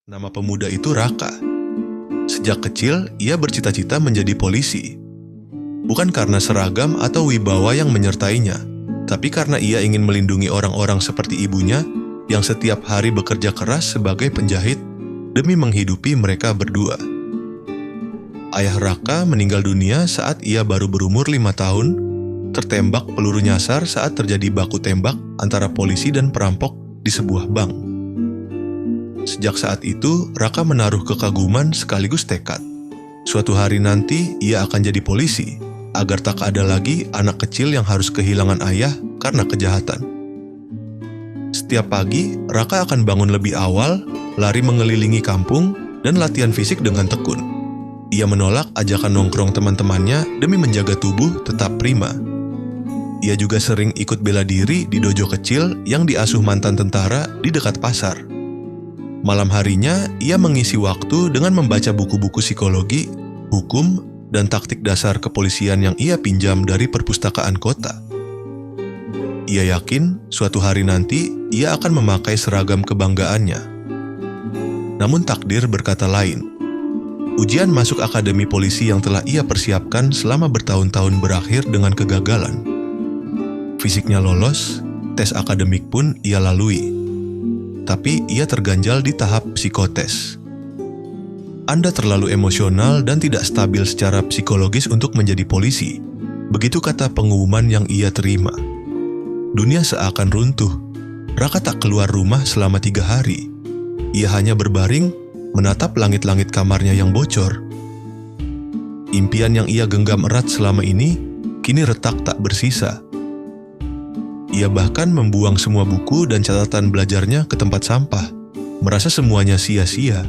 Nama pemuda itu Raka. Sejak kecil, ia bercita-cita menjadi polisi. Bukan karena seragam atau wibawa yang menyertainya, tapi karena ia ingin melindungi orang-orang seperti ibunya yang setiap hari bekerja keras sebagai penjahit demi menghidupi mereka berdua. Ayah Raka meninggal dunia saat ia baru berumur 5 tahun, tertembak peluru nyasar saat terjadi baku tembak antara polisi dan perampok di sebuah bank. Sejak saat itu, Raka menaruh kekaguman sekaligus tekad. Suatu hari nanti, ia akan jadi polisi, agar tak ada lagi anak kecil yang harus kehilangan ayah karena kejahatan. Setiap pagi, Raka akan bangun lebih awal, lari mengelilingi kampung, dan latihan fisik dengan tekun. Ia menolak ajakan nongkrong teman-temannya demi menjaga tubuh tetap prima. Ia juga sering ikut bela diri di dojo kecil yang diasuh mantan tentara di dekat pasar. Malam harinya, ia mengisi waktu dengan membaca buku-buku psikologi, hukum, dan taktik dasar kepolisian yang ia pinjam dari perpustakaan kota. Ia yakin suatu hari nanti ia akan memakai seragam kebanggaannya. Namun takdir berkata lain. Ujian masuk akademi polisi yang telah ia persiapkan selama bertahun-tahun berakhir dengan kegagalan. Fisiknya lolos, tes akademik pun ia lalui. Tapi ia terganjal di tahap psikotes. Anda terlalu emosional dan tidak stabil secara psikologis untuk menjadi polisi. Begitu kata pengumuman yang ia terima. Dunia seakan runtuh. Raka tak keluar rumah selama 3 hari. Ia hanya berbaring, menatap langit-langit kamarnya yang bocor. Impian yang ia genggam erat selama ini, kini retak tak bersisa. Ia bahkan membuang semua buku dan catatan belajarnya ke tempat sampah, merasa semuanya sia-sia.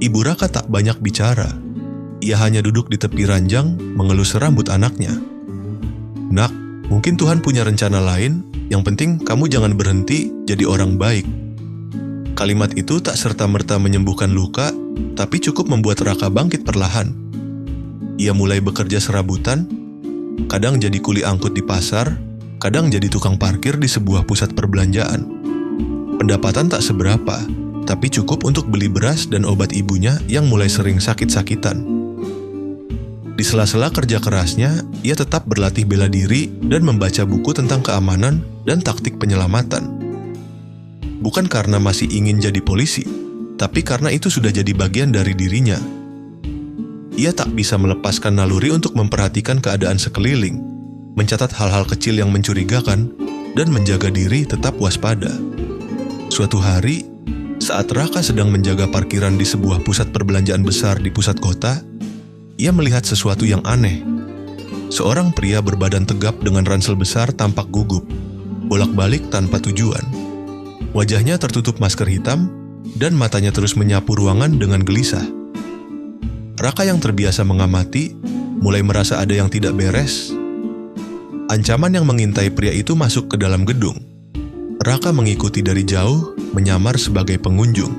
Ibu Raka tak banyak bicara. Ia hanya duduk di tepi ranjang, mengelus rambut anaknya. "Nak, mungkin Tuhan punya rencana lain, yang penting kamu jangan berhenti jadi orang baik." Kalimat itu tak serta-merta menyembuhkan luka, tapi cukup membuat Raka bangkit perlahan. Ia mulai bekerja serabutan, kadang jadi kuli angkut di pasar, kadang jadi tukang parkir di sebuah pusat perbelanjaan. Pendapatan tak seberapa, tapi cukup untuk beli beras dan obat ibunya yang mulai sering sakit-sakitan. Di sela-sela kerja kerasnya, ia tetap berlatih bela diri dan membaca buku tentang keamanan dan taktik penyelamatan. Bukan karena masih ingin jadi polisi, tapi karena itu sudah jadi bagian dari dirinya. Ia tak bisa melepaskan naluri untuk memperhatikan keadaan sekeliling, mencatat hal-hal kecil yang mencurigakan, dan menjaga diri tetap waspada. Suatu hari, saat Raka sedang menjaga parkiran di sebuah pusat perbelanjaan besar di pusat kota, ia melihat sesuatu yang aneh. Seorang pria berbadan tegap dengan ransel besar tampak gugup, bolak-balik tanpa tujuan. Wajahnya tertutup masker hitam, dan matanya terus menyapu ruangan dengan gelisah. Raka yang terbiasa mengamati, mulai merasa ada yang tidak beres. Ancaman yang mengintai pria itu masuk ke dalam gedung. Raka mengikuti dari jauh, menyamar sebagai pengunjung.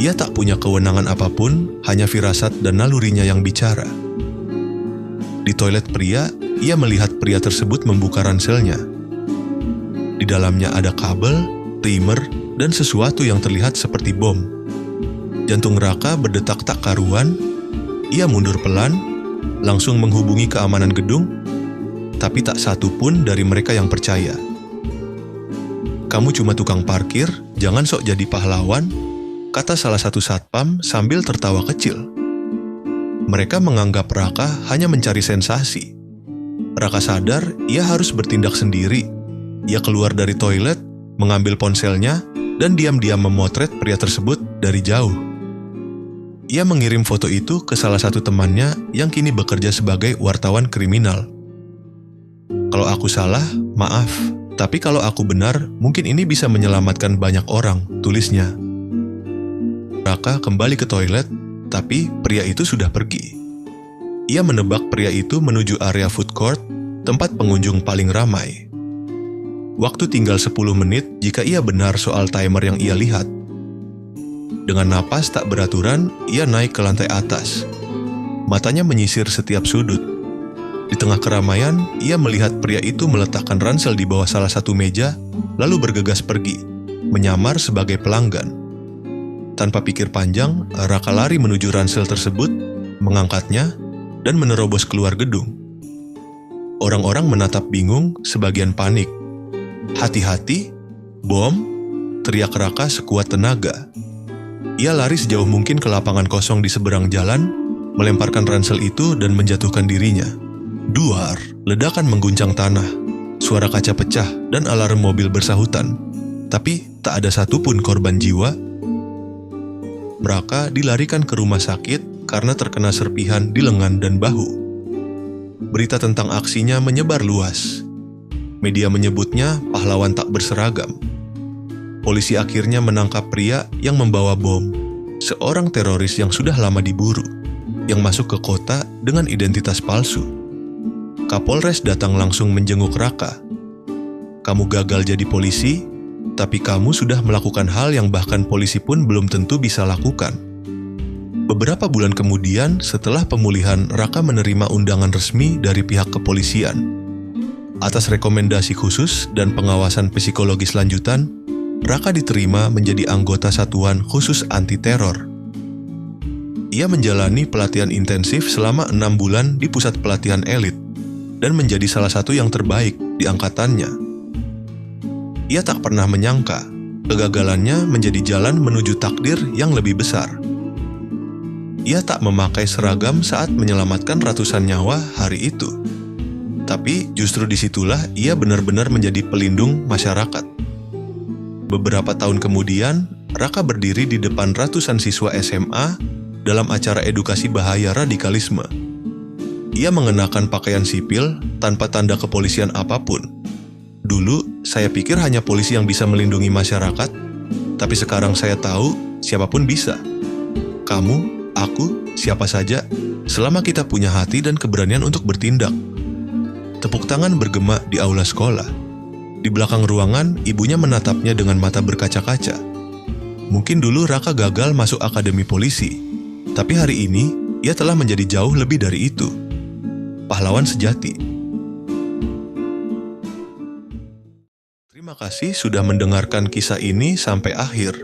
Ia tak punya kewenangan apapun, hanya firasat dan nalurinya yang bicara. Di toilet pria, ia melihat pria tersebut membuka ranselnya. Di dalamnya ada kabel, timer, dan sesuatu yang terlihat seperti bom. Jantung Raka berdetak tak karuan. Ia mundur pelan, langsung menghubungi keamanan gedung, tapi tak satu pun dari mereka yang percaya. "Kamu cuma tukang parkir, jangan sok jadi pahlawan," kata salah satu satpam sambil tertawa kecil. Mereka menganggap Raka hanya mencari sensasi. Raka sadar ia harus bertindak sendiri. Ia keluar dari toilet, mengambil ponselnya, dan diam-diam memotret pria tersebut dari jauh. Ia mengirim foto itu ke salah satu temannya yang kini bekerja sebagai wartawan kriminal. "Kalau aku salah, maaf. Tapi kalau aku benar, mungkin ini bisa menyelamatkan banyak orang," tulisnya. Raka kembali ke toilet, tapi pria itu sudah pergi. Ia menebak pria itu menuju area food court, tempat pengunjung paling ramai. Waktu tinggal 10 menit jika ia benar soal timer yang ia lihat. Dengan napas tak beraturan, ia naik ke lantai atas. Matanya menyisir setiap sudut. Di tengah keramaian, ia melihat pria itu meletakkan ransel di bawah salah satu meja, lalu bergegas pergi, menyamar sebagai pelanggan. Tanpa pikir panjang, Raka lari menuju ransel tersebut, mengangkatnya, dan menerobos keluar gedung. Orang-orang menatap bingung, sebagian panik. "Hati-hati, bom!" teriak Raka sekuat tenaga. Ia lari sejauh mungkin ke lapangan kosong di seberang jalan, melemparkan ransel itu dan menjatuhkan dirinya. Duar, ledakan mengguncang tanah, suara kaca pecah dan alarm mobil bersahutan. Tapi tak ada satupun korban jiwa. Raka dilarikan ke rumah sakit karena terkena serpihan di lengan dan bahu. Berita tentang aksinya menyebar luas. Media menyebutnya pahlawan tak berseragam. Polisi akhirnya menangkap pria yang membawa bom, seorang teroris yang sudah lama diburu, yang masuk ke kota dengan identitas palsu. Kapolres datang langsung menjenguk Raka. "Kamu gagal jadi polisi, tapi kamu sudah melakukan hal yang bahkan polisi pun belum tentu bisa lakukan." Beberapa bulan kemudian, setelah pemulihan, Raka menerima undangan resmi dari pihak kepolisian. Atas rekomendasi khusus dan pengawasan psikologis lanjutan, Raka diterima menjadi anggota Satuan Khusus Anti Teror. Ia menjalani pelatihan intensif selama 6 bulan di pusat pelatihan elit dan menjadi salah satu yang terbaik di angkatannya. Ia tak pernah menyangka kegagalannya menjadi jalan menuju takdir yang lebih besar. Ia tak memakai seragam saat menyelamatkan ratusan nyawa hari itu. Tapi justru disitulah ia benar-benar menjadi pelindung masyarakat. Beberapa tahun kemudian, Raka berdiri di depan ratusan siswa SMA dalam acara edukasi bahaya radikalisme. Ia mengenakan pakaian sipil tanpa tanda kepolisian apapun. Dulu, saya pikir hanya polisi yang bisa melindungi masyarakat, tapi sekarang saya tahu siapapun bisa. Kamu, aku, siapa saja, selama kita punya hati dan keberanian untuk bertindak. Tepuk tangan bergema di aula sekolah. Di belakang ruangan, ibunya menatapnya dengan mata berkaca-kaca. Mungkin dulu Raka gagal masuk akademi polisi, tapi hari ini ia telah menjadi jauh lebih dari itu. Pahlawan sejati. Terima kasih sudah mendengarkan kisah ini sampai akhir.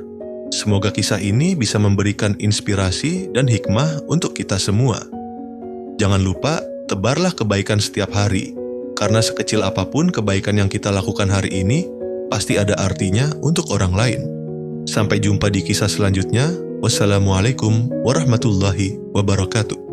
Semoga kisah ini bisa memberikan inspirasi dan hikmah untuk kita semua. Jangan lupa, tebarlah kebaikan setiap hari. Karena sekecil apapun kebaikan yang kita lakukan hari ini, pasti ada artinya untuk orang lain. Sampai jumpa di kisah selanjutnya. Wassalamualaikum warahmatullahi wabarakatuh.